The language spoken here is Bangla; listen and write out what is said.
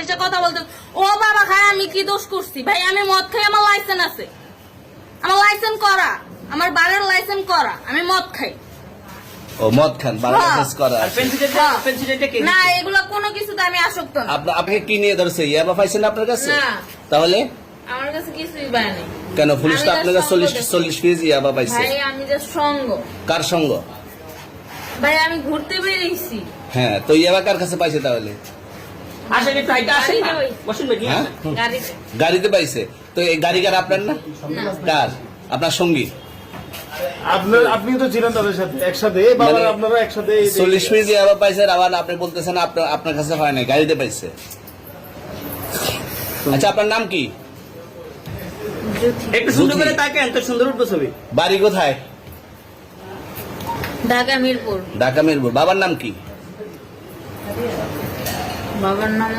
বুঝে কথা বলতে। ও বাবা খায়, আমি কি দোষ করছি ভাই? আমি মদ খাই, আমার লাইসেন্স আছে, আমার লাইসেন্স করা, আমার বারের লাইসেন্স করা, আমি মদ খাই। ও মদ খান, বারের লাইসেন্স করা। না এগুলা কোনো কিছুতে আমি আসক্ত না। আপনাকে কি নিয়ে ধরছে? ইয়াবা পাইছেন আপনার কাছে? না তাহলে আমার কাছে কিছুই পায়নি। কেন পুলিশ তো আপনার কাছে 40 পিস ইয়াবা পাইছে? ভাই আমি যে সঙ্গ। কার সঙ্গ? ভাই আমি ঘুরতে বেরিয়েছি। হ্যাঁ, তো ইয়াবা কার কাছে পাইছে তাহলে? আসেন একটু হাইটা আসেন না। বসুন বেটি। হ্যাঁ? গাড়িতে। গাড়িতে পাইছে। তো এই গাড়ি কার, আপনার না? কার? আপনার সঙ্গী? আপনি তো ছিলেন তাদের সাথে একসাথে, বাবা আপনারা একসাথে 40 পিস ইয়াবা পাইছে, আবার আপনি বলতেছেন আপনার কাছে হয় না, গাড়িতে পাইছে। আচ্ছা, আপনার নাম কি? একটু সুন্দর করে তাকেন, তো সুন্দর উঠবো ছবি। বাড়ি কোথায়? ঢাকা মিরপুর। ঢাকা মিরপুর। বাবার নাম কি? বাবার নাম